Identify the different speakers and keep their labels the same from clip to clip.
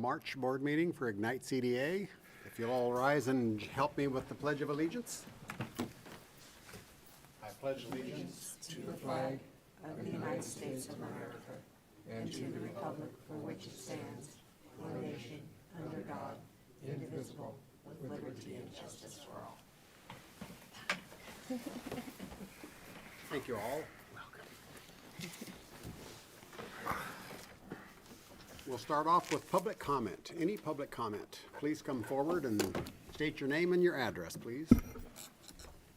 Speaker 1: March board meeting for Ignite CDA. If you'll all rise and help me with the Pledge of Allegiance. I pledge allegiance
Speaker 2: To the flag of the United States of America and to the republic for which it stands, one nation, under God, indivisible, with liberty and justice for all.
Speaker 1: Thank you all. We'll start off with public comment. Any public comment? Please come forward and state your name and your address, please.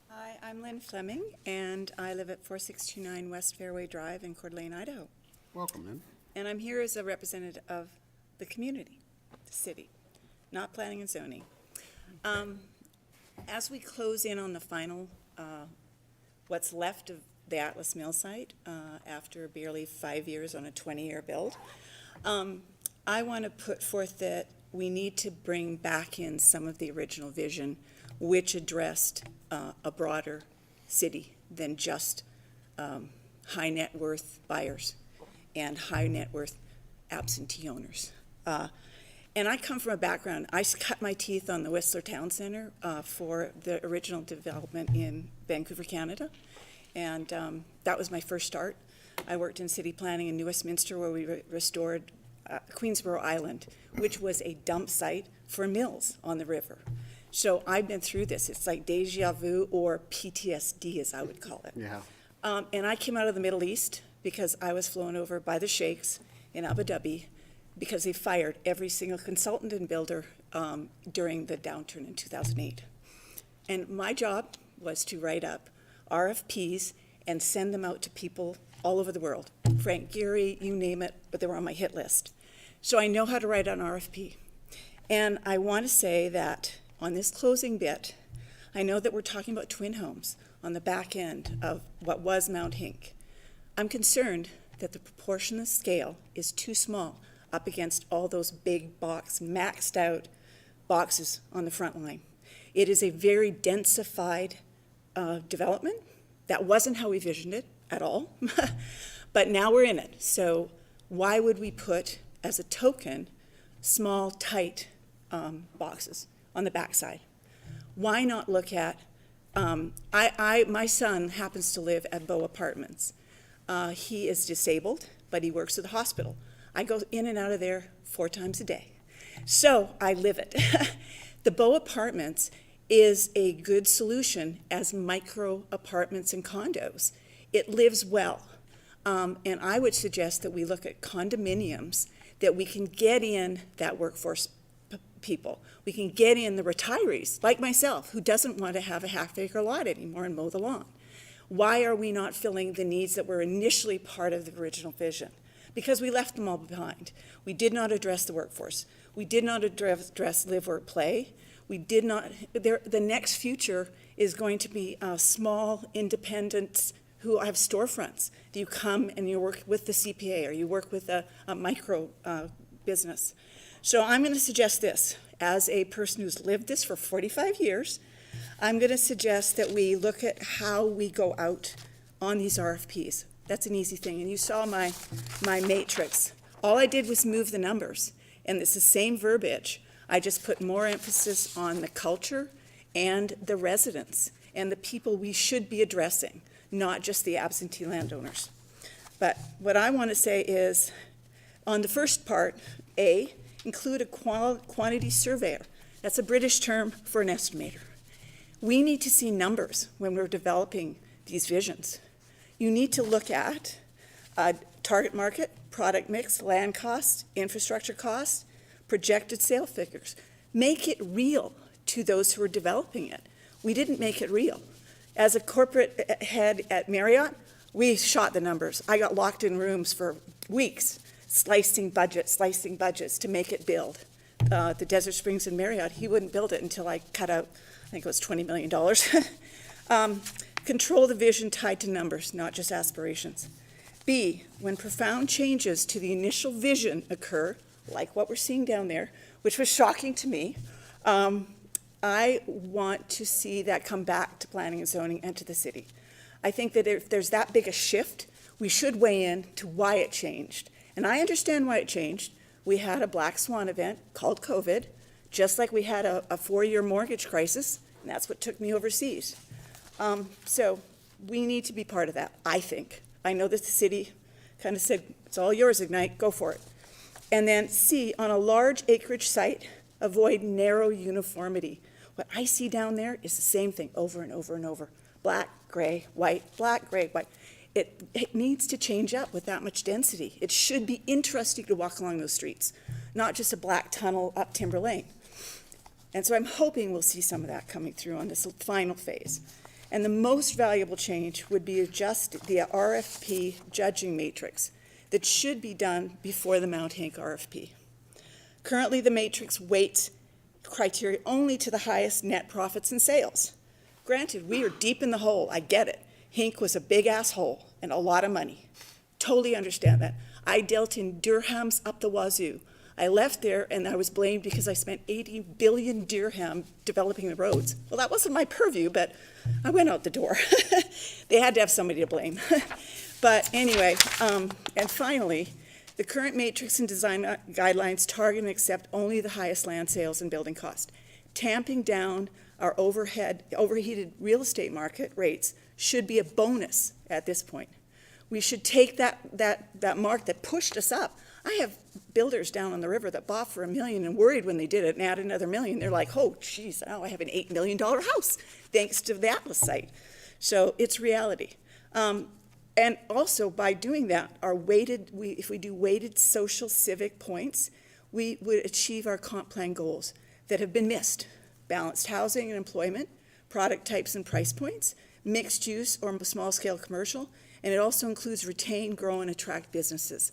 Speaker 3: Hi, I'm Lynn Fleming, and I live at 4629 West Fairway Drive in Coeur d'Alene, Idaho.
Speaker 1: Welcome, Lynn.
Speaker 3: And I'm here as a representative of the community, the city, not planning and zoning. As we close in on the final, what's left of the Atlas Mill site after barely 5 years on a 20-year build, I want to put forth that we need to bring back in some of the original vision which addressed a broader city than just high net worth buyers and high net worth absentee owners. And I come from a background, I cut my teeth on the Whistler Town Center for the original development in Vancouver, Canada. And that was my first start. I worked in city planning in New Westminster where we restored Queensboro Island, which was a dump site for mills on the river. So I've been through this. It's like deja vu or PTSD, as I would call it.
Speaker 1: Yeah.
Speaker 3: And I came out of the Middle East because I was flown over by the sheikhs in Abu Dhabi because they fired every single consultant and builder during the downturn in 2008. And my job was to write up RFPs and send them out to people all over the world. Frank Gehry, you name it, but they were on my hit list. So I know how to write an RFP. And I want to say that on this closing bit, I know that we're talking about twin homes on the back end of what was Mount Hink. I'm concerned that the proportionate scale is too small up against all those big box, maxed out boxes on the front line. It is a very densified development. That wasn't how we visioned it at all, but now we're in it. So why would we put, as a token, small, tight boxes on the backside? Why not look at, my son happens to live at Beau Apartments. He is disabled, but he works at the hospital. I go in and out of there 4 times a day. So I live it. The Beau Apartments is a good solution as micro apartments and condos. It lives well. And I would suggest that we look at condominiums that we can get in that workforce people. We can get in the retirees, like myself, who doesn't want to have a half-acre lot anymore and mow the lawn. Why are we not filling the needs that were initially part of the original vision? Because we left them all behind. We did not address the workforce. We did not address live, work, play. We did not, the next future is going to be small independents who have storefronts. Do you come and you work with the CPA or you work with a micro business? So I'm going to suggest this. As a person who's lived this for 45 years, I'm going to suggest that we look at how we go out on these RFPs. That's an easy thing. And you saw my matrix. All I did was move the numbers. And it's the same verbiage. I just put more emphasis on the culture and the residents and the people we should be addressing, not just the absentee landowners. But what I want to say is, on the first part, A, include a quantity surveyor. That's a British term for an estimator. We need to see numbers when we're developing these visions. You need to look at target market, product mix, land costs, infrastructure costs, projected sale figures. Make it real to those who are developing it. We didn't make it real. As a corporate head at Marriott, we shot the numbers. I got locked in rooms for weeks, slicing budgets to make it build. The Desert Springs in Marriott, he wouldn't build it until I cut out, I think it was $20 million. Control the vision tied to numbers, not just aspirations. B, when profound changes to the initial vision occur, like what we're seeing down there, which was shocking to me, I want to see that come back to planning and zoning and to the city. I think that if there's that big a shift, we should weigh in to why it changed. And I understand why it changed. We had a black swan event called COVID, just like we had a 4-year mortgage crisis, and that's what took me overseas. So we need to be part of that, I think. I know that the city kind of said, it's all yours, Ignite, go for it. And then C, on a large acreage site, avoid narrow uniformity. What I see down there is the same thing over and over and over. Black, gray, white, black, gray, white. It needs to change up with that much density. It should be interesting to walk along those streets, not just a black tunnel up Timber Lane. And so I'm hoping we'll see some of that coming through on this final phase. And the most valuable change would be adjust the RFP judging matrix that should be done before the Mount Hank RFP. Currently, the matrix weights criteria only to the highest net profits and sales. Granted, we are deep in the hole, I get it. Hank was a big asshole and a lot of money. Totally understand that. I dealt in dirhams up the wazoo. I left there and I was blamed because I spent 80 billion dirham developing the roads. Well, that wasn't my purview, but I went out the door. They had to have somebody to blame. But anyway, and finally, the current matrix and design guidelines target and accept only the highest land sales and building cost. Tamping down our overheated real estate market rates should be a bonus at this point. We should take that mark that pushed us up. I have builders down on the river that bought for $1 million and worried when they did it and added another $1 million. They're like, oh, geez, now I have an $8 million house thanks to the Atlas site. So it's reality. And also by doing that, if we do weighted social civic points, we would achieve our comp plan goals that have been missed. Balanced housing and employment, product types and price points, mixed use or small scale commercial, and it also includes retain, grow, and attract businesses,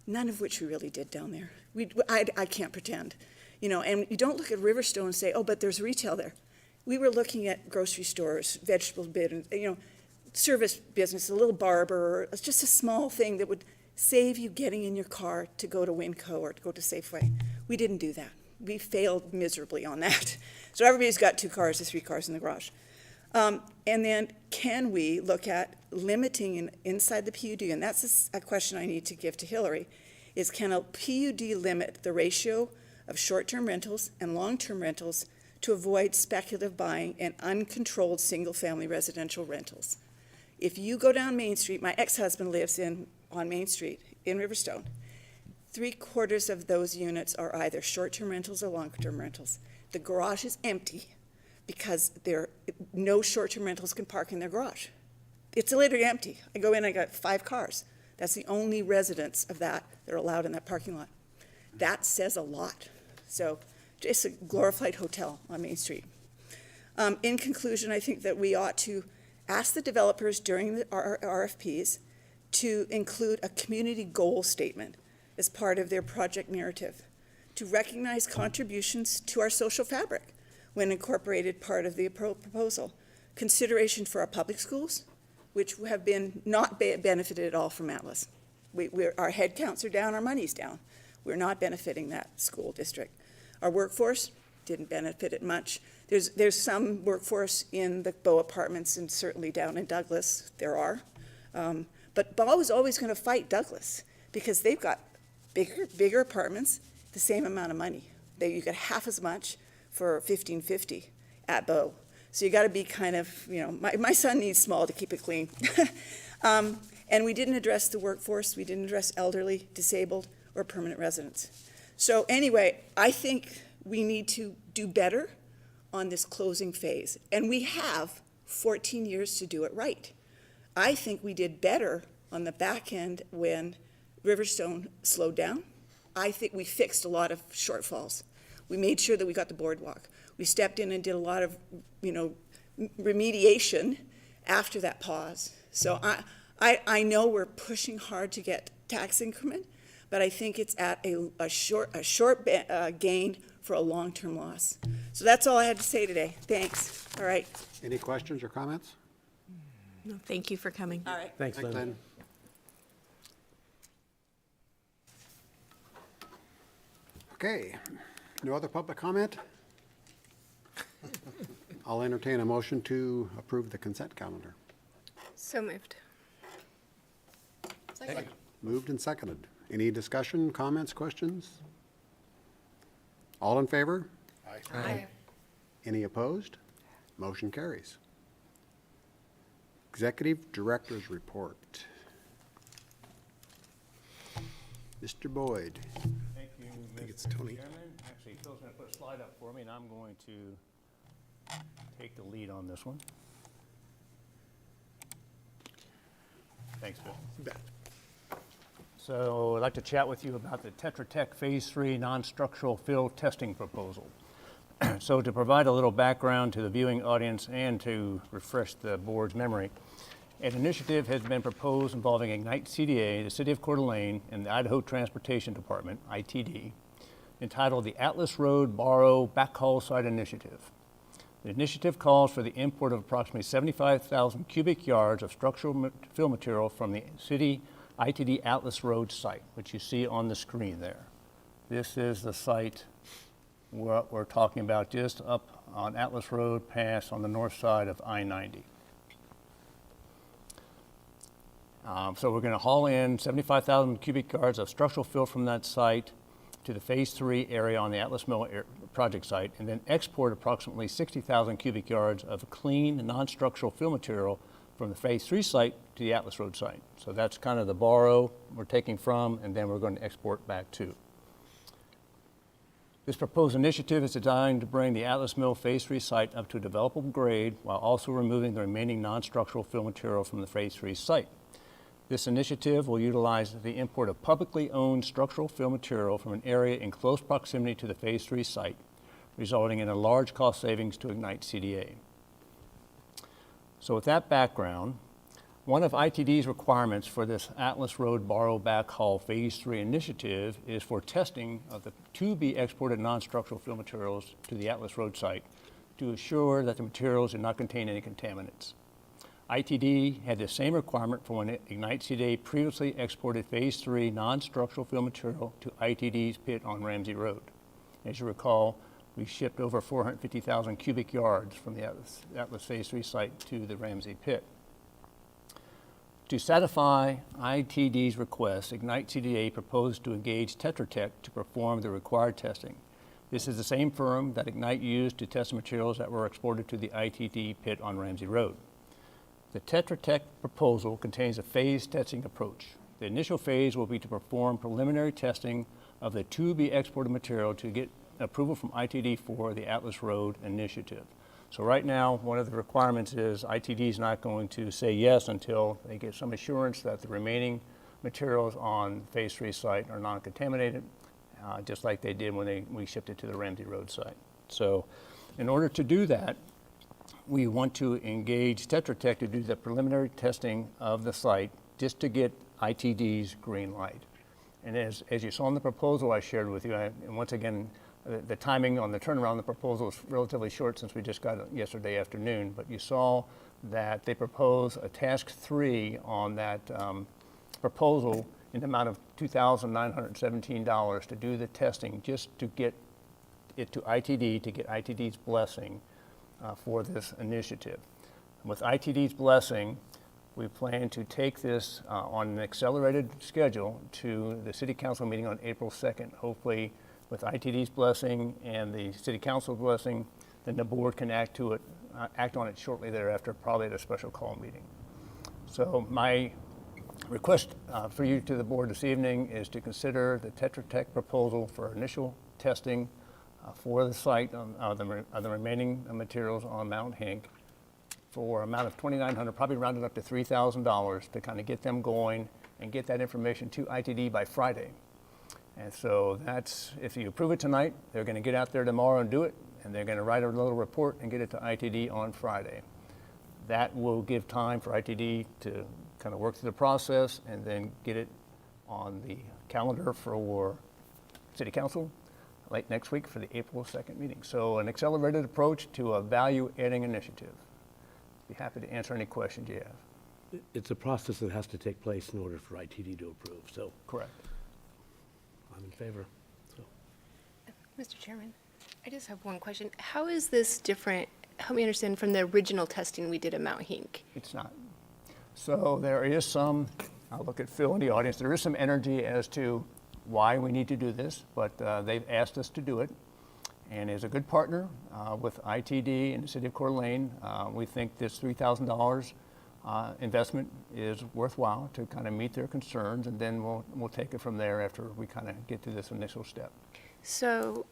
Speaker 3: none of which we really did down there. I can't pretend. And you don't look at Riverstone and say, oh, but there's retail there. We were looking at grocery stores, vegetable business, service business, a little barber, just a small thing that would save you getting in your car to go to Winco or to go to Safeway. We didn't do that. We failed miserably on that. So everybody's got 2 cars or 3 cars in the garage. And then can we look at limiting inside the PUD, and that's a question I need to give to Hillary, is can a PUD limit the ratio of short-term rentals and long-term rentals to avoid speculative buying and uncontrolled single-family residential rentals? If you go down Main Street, my ex-husband lives on Main Street in Riverstone. 3/4 of those units are either short-term rentals or long-term rentals. The garage is empty because no short-term rentals can park in their garage. It's literally empty. I go in, I got 5 cars. That's the only residents of that are allowed in that parking lot. That says a lot. So it's a glorified hotel on Main Street. In conclusion, I think that we ought to ask the developers during our RFPs to include a community goal statement as part of their project narrative, to recognize contributions to our social fabric when incorporated part of the proposal, consideration for our public schools, which have been not benefited at all from Atlas. Our head counts are down, our money's down. We're not benefiting that school district. Our workforce didn't benefit it much. There's some workforce in the Bow Apartments and certainly down in Douglas, there are. But Bow is always going to fight Douglas because they've got bigger apartments, the same amount of money. You get half as much for $1,550 at Bow. So you got to be kind of, my son needs small to keep it clean. And we didn't address the workforce. We didn't address elderly, disabled, or permanent residents. So anyway, I think we need to do better on this closing phase. And we have 14 years to do it right. I think we did better on the back end when Riverstone slowed down. I think we fixed a lot of shortfalls. We made sure that we got the boardwalk. We stepped in and did a lot of, remediation after that pause. So I know we're pushing hard to get tax increment, but I think it's at a short gain for a long-term loss. So that's all I had to say today. Thanks. All right.
Speaker 1: Any questions or comments?
Speaker 2: No, thank you for coming.
Speaker 3: All right.
Speaker 4: Thanks, Lynn.
Speaker 1: Okay, no other public comment? I'll entertain a motion to approve the consent calendar.
Speaker 5: So moved.
Speaker 1: Moved and seconded. Any discussion, comments, questions? All in favor?
Speaker 2: Aye.
Speaker 1: Any opposed? Motion carries. Executive Director's Report. Mr. Boyd.
Speaker 4: Thank you,
Speaker 1: think it's
Speaker 4: Mr.
Speaker 1: Tony.
Speaker 4: Chairman. Actually, Phil's going to put a slide up for me, and I'm going to take the lead on this one. Thanks, Bill. So I'd like to chat with you about the Tetra Tech Phase 3 non-structural fill testing proposal. So to provide a little background to the viewing audience and to refresh the board's memory, an initiative has been proposed involving Ignite CDA, the City of Coeur d'Alene, and the Idaho Transportation Department, ITD, entitled the Atlas Road Borrow Backhaul Site Initiative. The initiative calls for the import of approximately 75,000 cubic yards of structural fill material from the City ITD Atlas Road site, which you see on the screen there. This is the site we're talking about, just up on Atlas Road Pass on the north side of I-90. So we're going to haul in 75,000 cubic yards of structural fill from that site to the Phase 3 area on the Atlas Mill project site, and then export approximately 60,000 cubic yards of clean, non-structural fill material from the Phase 3 site to the Atlas Road site. So that's kind of the borrow we're taking from, and then we're going to export back to. This proposed initiative is designed to bring the Atlas Mill Phase 3 site up to a developable grade while also removing the remaining non-structural fill material from the Phase 3 site. This initiative will utilize the import of publicly owned structural fill material from an area in close proximity to the Phase 3 site, resulting in a large cost savings to Ignite CDA. So with that background, one of ITD's requirements for this Atlas Road Borrow Backhaul Phase 3 initiative is for testing of the to-be-exported non-structural fill materials to the Atlas Road site to assure that the materials do not contain any contaminants. ITD had the same requirement for when Ignite CDA previously exported Phase 3 non-structural fill material to ITD's pit on Ramsey Road. As you recall, we shipped over 450,000 cubic yards from the Atlas Phase 3 site to the Ramsey pit. To satisfy ITD's request, Ignite CDA proposed to engage Tetra Tech to perform the required testing. This is the same firm that Ignite used to test the materials that were exported to the ITD pit on Ramsey Road. The Tetra Tech proposal contains a phased testing approach. The initial phase will be to perform preliminary testing of the to-be-exported material to get approval from ITD for the Atlas Road initiative. So right now, one of the requirements is ITD is not going to say yes until they get some assurance that the remaining materials on Phase 3 site are non-contaminated, just like they did when we shipped it to the Ramsey Road site. So in order to do that, we want to engage Tetra Tech to do the preliminary testing of the site just to get ITD's green light. And as you saw in the proposal I shared with you, and once again, the timing on the turnaround of the proposal is relatively short since we just got it yesterday afternoon, but you saw that they propose a task 3 on that proposal in the amount of $2,917 to do the testing just to get it to ITD, to get ITD's blessing for this initiative. And with ITD's blessing, we plan to take this on an accelerated schedule to the City Council meeting on April 2nd, hopefully with ITD's blessing and the City Council's blessing, then the board can act on it shortly thereafter, probably at a special call meeting. So my request for you to the board this evening is to consider the Tetra Tech proposal for initial testing for the site of the remaining materials on Mount Hink for an amount of $2,900, probably rounded up to $3,000 to kind of get them going and get that information to ITD by Friday. And so that's, if you approve it tonight, they're going to get out there tomorrow and do it, and they're going to write a little report and get it to ITD on Friday. That will give time for ITD to kind of work through the process and then get it on the calendar for City Council late next week for the April 2nd meeting. So an accelerated approach to a value-adding initiative. Be happy to answer any questions you have.
Speaker 5: It's a process that has to take place in order for ITD to approve, so
Speaker 4: Correct.
Speaker 5: I'm in favor. So
Speaker 6: Mr. Chairman, I just have one question. How is this different, help me understand, from the original testing we did at Mount Hink?
Speaker 4: It's not. So there is some, I'll look at Phil in the audience, there is some energy as to why we need to do this, but they've asked us to do it. and is a good partner with ITD and the City of Coeur d'Alene. We think this $3,000 investment is worthwhile to kind of meet their concerns, and then we'll take it from there after we kind of get through this initial step.
Speaker 6: So,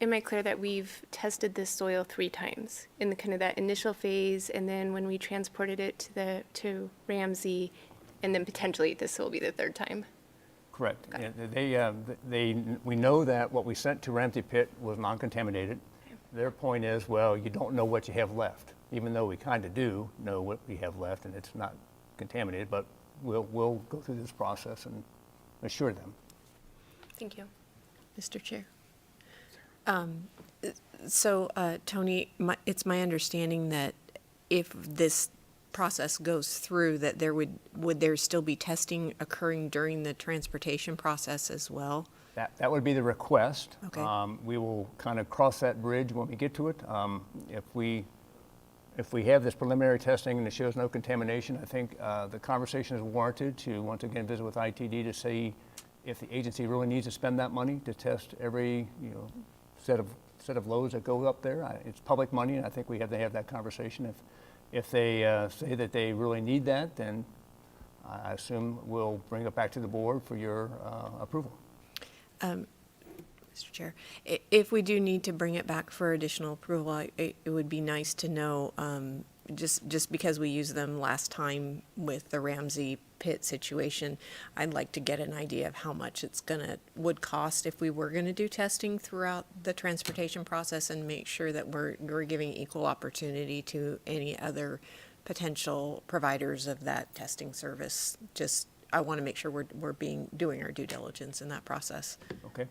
Speaker 6: am I clear that we've tested this soil 3 times in the kind of that initial phase, and then when we transported it to Ramsey, and then potentially this will be the 3rd time?
Speaker 4: Correct.
Speaker 6: Got it.
Speaker 4: We know that what we sent to Ramsey Pit was non-contaminated. Their point is, well, you don't know what you have left, even though we kind of do know what we have left, and it's not contaminated, but we'll go through this process and assure them.
Speaker 6: Thank you.
Speaker 2: Mr. Chair. Tony, it's my understanding that if this process goes through, that would there still be testing occurring during the transportation process as well?
Speaker 4: That would be the request.
Speaker 2: Okay.
Speaker 4: We will kind of cross that bridge when we get to it. If we have this preliminary testing and it shows no contamination, I think the conversation is warranted to once again visit with ITD to see if the agency really needs to spend that money to test every set of loads that go up there. It's public money, and I think we have to have that conversation. If they say that they really need that, then I assume we'll bring it back to the board for your approval.
Speaker 2: Mr. Chair, if we do need to bring it back for additional approval, it would be nice to know, just because we used them last time with the Ramsey Pit situation, I'd like to get an idea of how much would cost if we were gonna do testing throughout the transportation process, and make sure that we're giving equal opportunity to any other potential providers of that testing service. I want to make sure we're doing our due diligence in that process.
Speaker 4: Okay?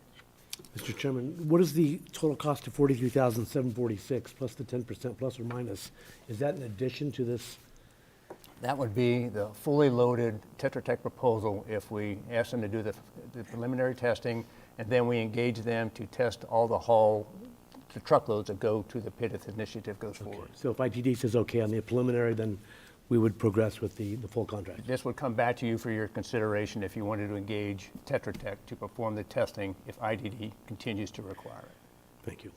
Speaker 5: Mr. Chairman, what is the total cost of $43,746 plus the 10% plus or minus? Is that in addition to this?
Speaker 4: That would be the fully loaded Tetra Tech proposal if we ask them to do the preliminary testing, and then we engage them to test all the truckloads that go to the pit if the initiative goes forward.
Speaker 5: So if ITD says okay on the preliminary, then we would progress with the full contract.
Speaker 4: This would come back to you for your consideration if you wanted to engage Tetra Tech to perform the testing if ITD continues to require it.
Speaker 5: Thank you.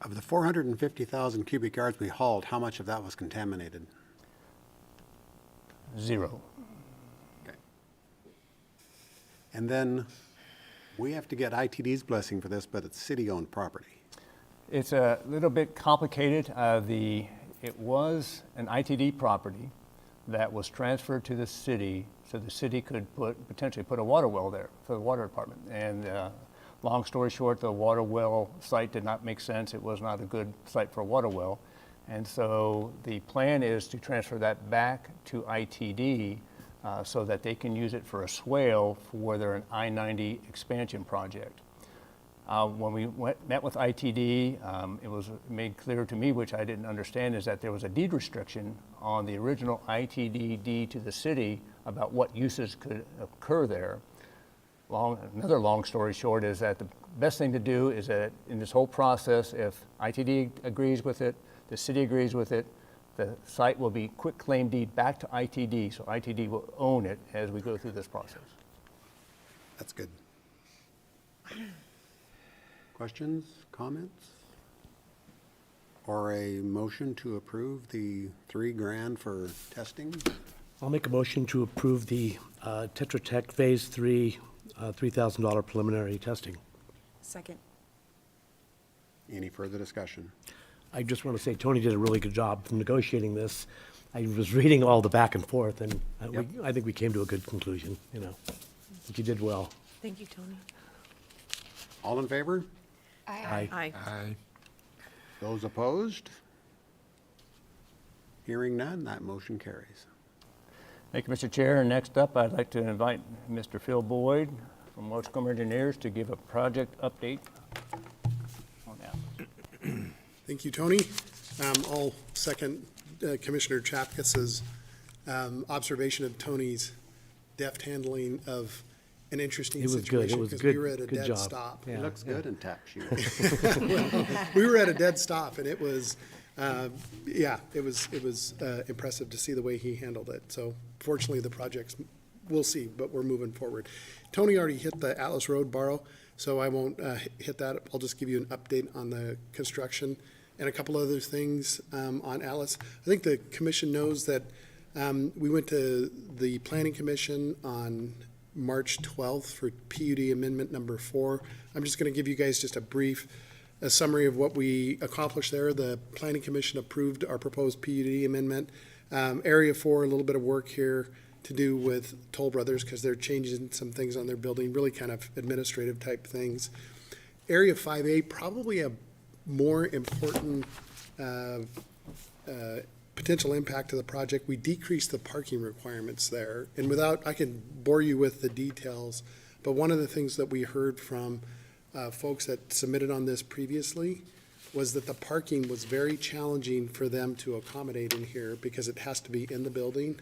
Speaker 1: Of the 450,000 cubic yards we hauled, how much of that was contaminated?
Speaker 4: 0.
Speaker 1: Okay. And then we have to get ITD's blessing for this, but it's city-owned property.
Speaker 4: It's a little bit complicated. It was an ITD property that was transferred to the city so the city could potentially put a water well there for the water department. And long story short, the water well site did not make sense. It was not a good site for a water well. And so the plan is to transfer that back to ITD so that they can use it for a swale for their I-90 expansion project. When we met with ITD, it was made clear to me, which I didn't understand, is that there was a deed restriction on the original ITD deed to the city about what uses could occur there. Another long story short is that the best thing to do is that in this whole process, if ITD agrees with it, the city agrees with it, the site will be quick claim deed back to ITD, so ITD will own it as we go through this process.
Speaker 1: That's good. Questions, comments? Or a motion to approve the $3,000 for testing?
Speaker 5: I'll make a motion to approve the Tetra Tech Phase 3 $3,000 preliminary testing.
Speaker 3: Second.
Speaker 1: Any further discussion?
Speaker 5: I just want to say Tony did a really good job from negotiating this. I was reading all the back and forth, and I think we came to a good conclusion, But you did well.
Speaker 2: Thank you, Tony.
Speaker 1: All in favor?
Speaker 2: Aye.
Speaker 1: Those opposed? Hearing none, that motion carries.
Speaker 4: Thank you, Mr. Chair. And next up, I'd like to invite Mr. Phil Boyd from Lawscombe Engineers to give a project update on that.
Speaker 7: Thank you, Tony. I'll second Commissioner Chapkus's observation of Tony's deft handling of an interesting
Speaker 5: It was good. It
Speaker 7: situation,
Speaker 5: was
Speaker 7: because
Speaker 5: good.
Speaker 7: we were at a
Speaker 5: Good
Speaker 7: dead
Speaker 5: job.
Speaker 7: stop.
Speaker 1: It
Speaker 5: Yeah,
Speaker 1: looks good in tap sheet.
Speaker 7: We were at a dead stop, and it was, it was impressive to see the way he handled it. So fortunately, the projects, we'll see, but we're moving forward. Tony already hit the Atlas Road Borough so I won't hit that. I'll just give you an update on the construction and a couple other things on Atlas. I think the commission knows that we went to the Planning Commission on March 12th for PUD Amendment number 4. I'm just going to give you guys just a summary of what we accomplished there. The Planning Commission approved our proposed PUD amendment. Area 4, a little bit of work here to do with Toll Brothers because they're changing some things on their building, really kind of administrative type things. Area 5A, probably a more important potential impact to the project. We decreased the parking requirements there. And I can bore you with the details, but one of the things that we heard from folks that submitted on this previously was that the parking was very challenging for them to accommodate in here because it has to be in the building.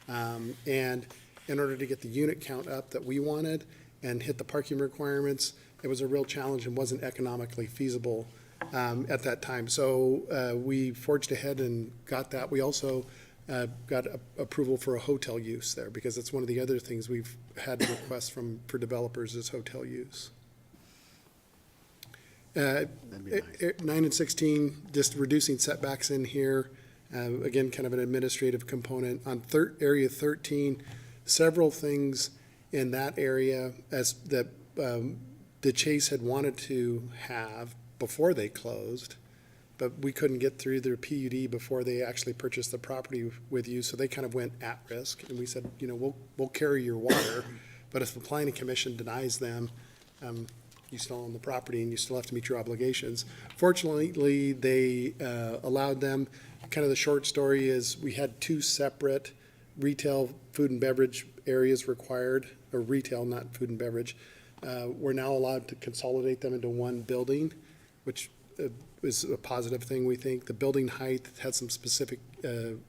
Speaker 7: And in order to get the unit count up that we wanted and hit the parking requirements, it was a real challenge and wasn't economically feasible at that time. So we forged ahead and got that. We also got approval for a hotel use there because that's one of the other things we've had requests for developers is hotel use.
Speaker 1: That'd be nice.
Speaker 7: 9 and 16, just reducing setbacks in here. Again, kind of an administrative component. On area 13, several things in that area as that the Chase had wanted to have before they closed, but we couldn't get through their PUD before they actually purchased the property with you, so they kind of went at risk. And we said, we'll carry your water, but if the planning commission denies them, you still own the property and you still have to meet your obligations. Fortunately, they allowed them. Kind of the short story is we had 2 separate retail food and beverage areas required, or retail, not food and beverage. We're now allowed to consolidate them into one building, which is a positive thing, we think. The building height had some specific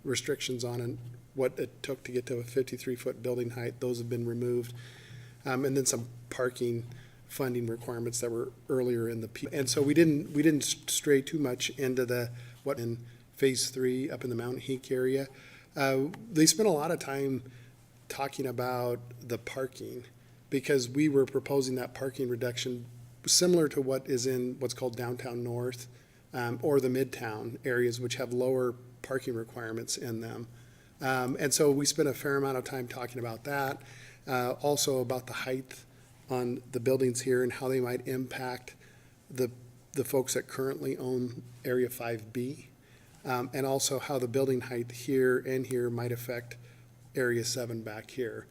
Speaker 7: restrictions on it, what it took to get to a 53-foot building height. Those have been removed. And then some parking funding requirements that were earlier in the and so we didn't stray too much into what in phase 3 up in the Mount Heek area. They spent a lot of time talking about the parking because we were proposing that parking reduction similar to what is in what's called downtown north or the midtown areas, which have lower parking requirements in them. And so we spent a fair amount of time talking about that, also about the height on the buildings here and how they might impact the folks that currently own Area 5B, and also how the building height here and here might affect Area 7 back here.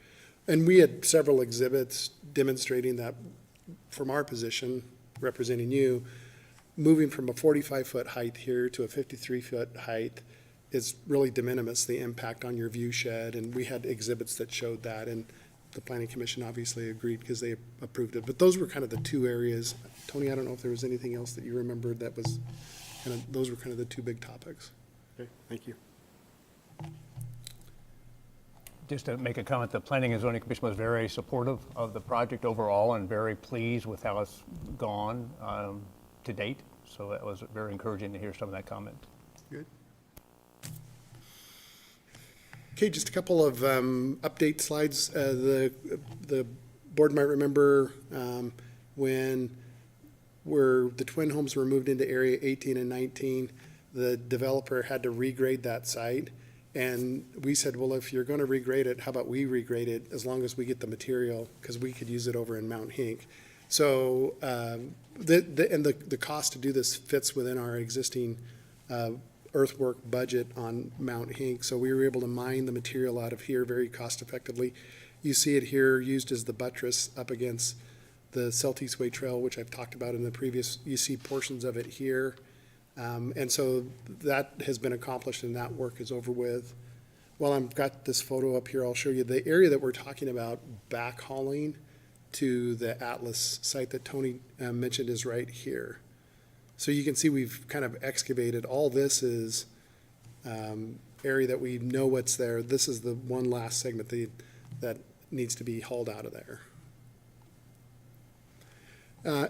Speaker 7: And we had several exhibits demonstrating that from our position, representing you, moving from a 45-foot height here to a 53-foot height is really de minimis, the impact on your view shed. And we had exhibits that showed that, and the Planning Commission obviously agreed because they approved it. But those were kind of the 2 areas. Tony, I don't know if there was anything else that you remembered that was kind of, those were kind of the 2 big topics.
Speaker 1: Okay, thank you.
Speaker 4: Just to make a comment, the Planning and Zoning Commission was very supportive of the project overall and very pleased with how it's gone to date. So that was very encouraging to hear some of that comment.
Speaker 1: Good.
Speaker 7: Okay, just a couple of update slides. The board might remember when the twin homes were moved into Area 18 and 19, the developer had to regrade that site. And we said, well, if you're going to regrade it, how about we regrade it as long as we get the material, because we could use it over in Mount Hink. So the cost to do this fits within our existing earthwork budget on Mount Hink. So we were able to mine the material out of here very cost effectively. You see it here used as the buttress up against the Celtics Way Trail, which I've talked about in the previous. You see portions of it here. And so that has been accomplished and that work is over with. While I've got this photo up here, I'll show you the area that we're talking about backhauling to the Atlas site that Tony mentioned is right here. So you can see we've kind of excavated. All this is area that we know what's there. This is the one last segment that needs to be hauled out of there.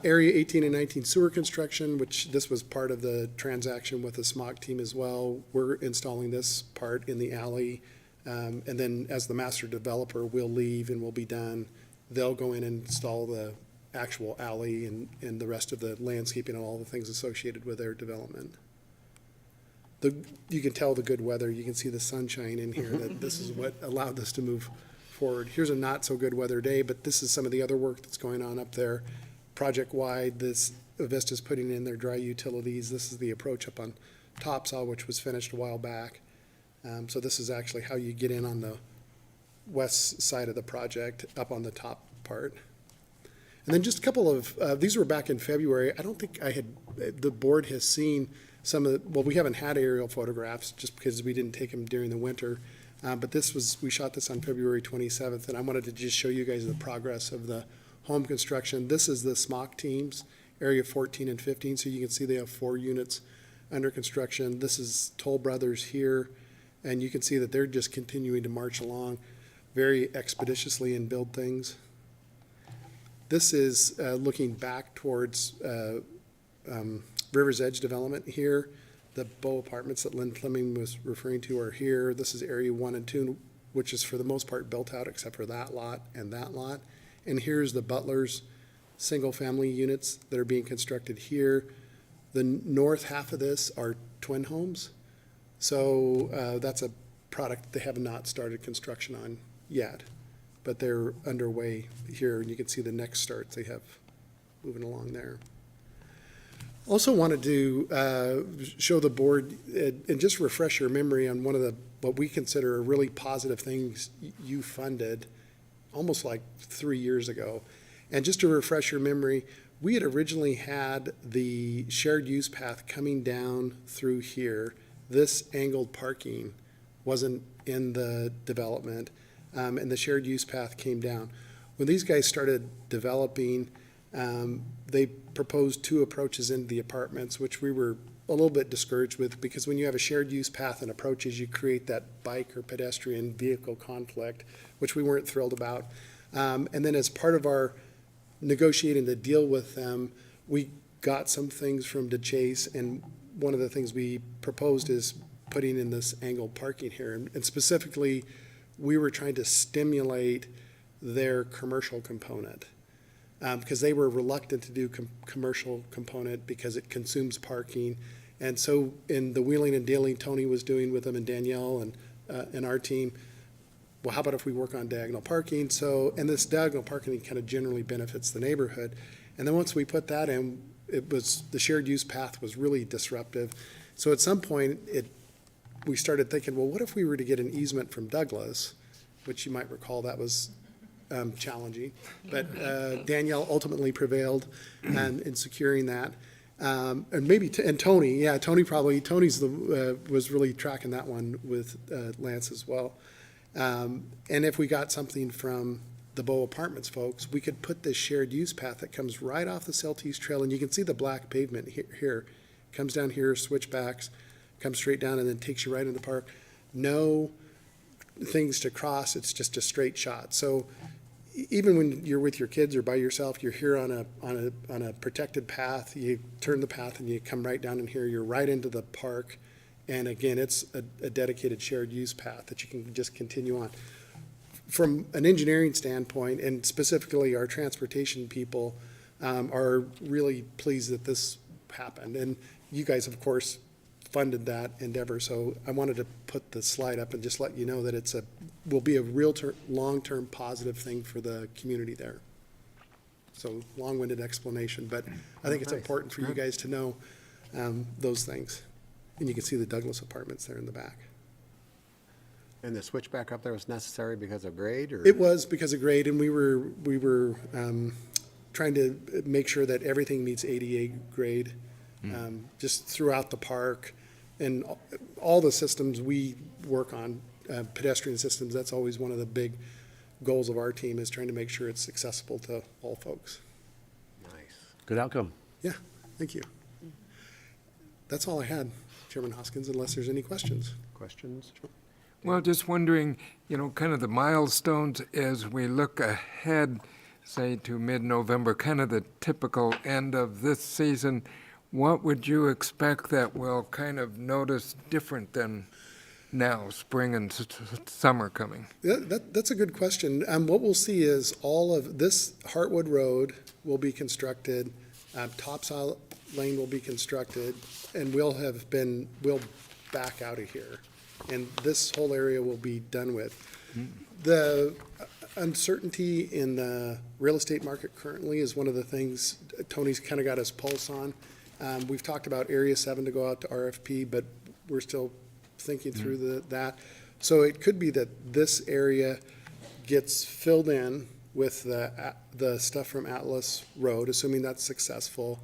Speaker 7: Area 18 and 19 sewer construction, which this was part of the transaction with the SMOC team as well. We're installing this part in the alley. And then as the master developer, we'll leave and we'll be done. They'll go in and install the actual alley and the rest of the landscaping and all the things associated with their development. You can tell the good weather, you can see the sunshine in here, that this is what allowed us to move forward. Here's a not-so-good weather day, but this is some of the other work that's going on up there. Project-wide, Vista's putting in their dry utilities. This is the approach up on Topsaw, which was finished a while back. So this is actually how you get in on the west side of the project, up on the top part. And then just a couple of, these were back in February. I don't think the board has seen some of the, well, we haven't had aerial photographs just because we didn't take them during the winter. But we shot this on February 27th, and I wanted to just show you guys the progress of the home construction. This is the SMOC teams, area 14 and 15, so you can see they have 4 units under construction. This is Toll Brothers here, and you can see that they're just continuing to march along very expeditiously and build things. This is looking back towards River's Edge development here. The Bow Apartments that Lynn Fleming was referring to are here. This is area 1 and 2, which is for the most part built out except for that lot and that lot. And here's the Butler's single-family units that are being constructed here. The north half of this are twin homes. So that's a product they have not started construction on yet, but they're underway here, and you can see the next starts they have moving along there. Also wanted to show the board and just refresh your memory on one of what we consider really positive things you funded almost like 3 years ago. And just to refresh your memory, we had originally had the shared use path coming down through here. This angled parking wasn't in the development, and the shared use path came down. When these guys started developing, they proposed 2 approaches into the apartments, which we were a little bit discouraged with, because when you have a shared use path and approaches, you create that bike or pedestrian vehicle conflict, which we weren't thrilled about. And then as part of our negotiating the deal with them, we got some things from DeChase, and one of the things we proposed is putting in this angled parking here. And specifically, we were trying to stimulate their commercial component, because they were reluctant to do commercial component because it consumes parking. And so in the wheeling and dealing Tony was doing with them, and Danielle and our team, well, how about if we work on diagonal parking? So, and this diagonal parking kind of generally benefits the neighborhood. And then once we put that in, the shared use path was really disruptive. So at some point, we started thinking, well, what if we were to get an easement from Douglas, which you might recall that was challenging, but Danielle ultimately prevailed in securing that. And maybe, and Tony, yeah, Tony's was really tracking that one with Lance as well. And if we got something from the Bow Apartments folks, we could put this shared use path that comes right off the Celtice Trail, and you can see the black pavement here. Comes down here, switchbacks, comes straight down, and then takes you right into the park. No things to cross, it's just a straight shot. So even when you're with your kids or by yourself, you're here on a protected path, you turn the path and you come right down in here, you're right into the park. And again, it's a dedicated shared use path that you can just continue on. From an engineering standpoint, and specifically our transportation people are really pleased that this happened. And you guys, of course, funded that endeavor, so I wanted to put the slide up and just let you know that will be a real long-term positive thing for the community there. So long-winded explanation, but I think it's important for you guys to know those things. And you can see the Douglas Apartments there in the back.
Speaker 1: And the switchback up there was necessary because of grade, or?
Speaker 7: It was because of grade, and we were trying to make sure that everything meets ADA grade, just throughout the park. And all the systems we work on, pedestrian systems, that's always one of the big goals of our team, is trying to make sure it's accessible to all folks.
Speaker 1: Nice.
Speaker 5: Good outcome.
Speaker 7: Yeah, thank you. That's all I had, Chairman Hoskins, unless there's any questions.
Speaker 1: Questions?
Speaker 8: Well, just wondering, kind of the milestones as we look ahead, say, to mid-November, kind of the typical end of this season. What would you expect that we'll kind of notice different than now, spring and summer coming?
Speaker 7: That's a good question. What we'll see is all of this Heartwood Road will be constructed, Topsail Lane will be constructed, and we'll back out of here. And this whole area will be done with. The uncertainty in the real estate market currently is one of the things Tony's kind of got his pulse on. We've talked about Area 7 to go out to RFP, but we're still thinking through that. So it could be that this area gets filled in with the stuff from Atlas Road, assuming that's successful.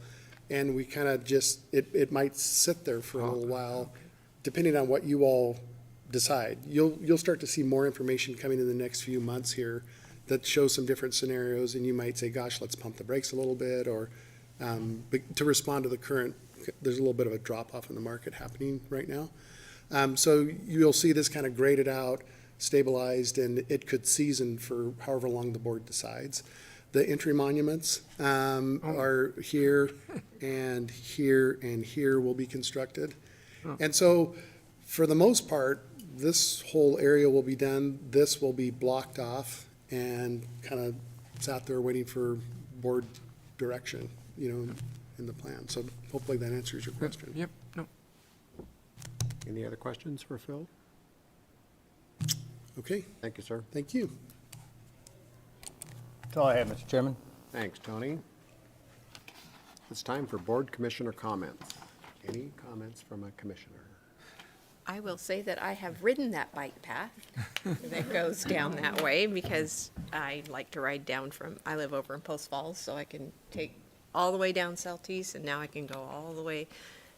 Speaker 7: And we kind of it might sit there for a little while, depending on what you all decide. You'll start to see more information coming in the next few months here that shows some different scenarios, and you might say, gosh, let's pump the brakes a little bit, or to respond to the current, there's a little bit of a drop-off in the market happening right now. So you'll see this kind of graded out, stabilized, and it could season for however long the board decides. The entry monuments are here, and here, and here will be constructed. And so, for the most part, this whole area will be done, this will be blocked off, and kind of sat there waiting for board direction, in the plan. So hopefully that answers your question.
Speaker 8: Yep, no.
Speaker 1: Any other questions for Phil?
Speaker 7: Okay,
Speaker 1: Thank you, sir.
Speaker 7: thank you.
Speaker 4: That's all I have, Mr. Chairman.
Speaker 1: Thanks, Tony. It's time for board commissioner comments. Any comments from a commissioner?
Speaker 2: I will say that I have ridden that bike path that goes down that way because I like to ride down I live over in Post Falls, so I can take all the way down Southeast, and now I can go all the way,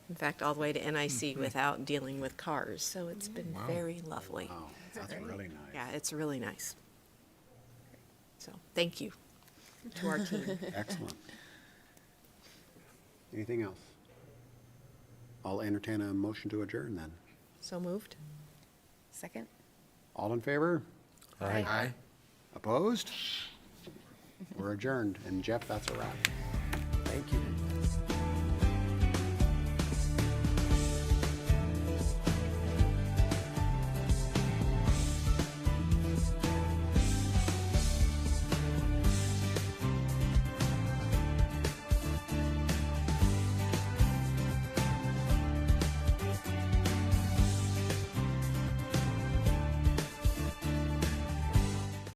Speaker 2: in fact, all the way to NIC without dealing with cars. So it's been very lovely.
Speaker 1: Oh, that's really nice.
Speaker 2: Yeah, it's really nice. So, thank you to our team.
Speaker 1: Excellent. Anything else? I'll entertain a motion to adjourn then.
Speaker 2: So moved. Second?
Speaker 1: All in favor?
Speaker 8: Aye.
Speaker 1: Opposed? We're adjourned. And Jeff, that's a wrap.
Speaker 5: Thank you.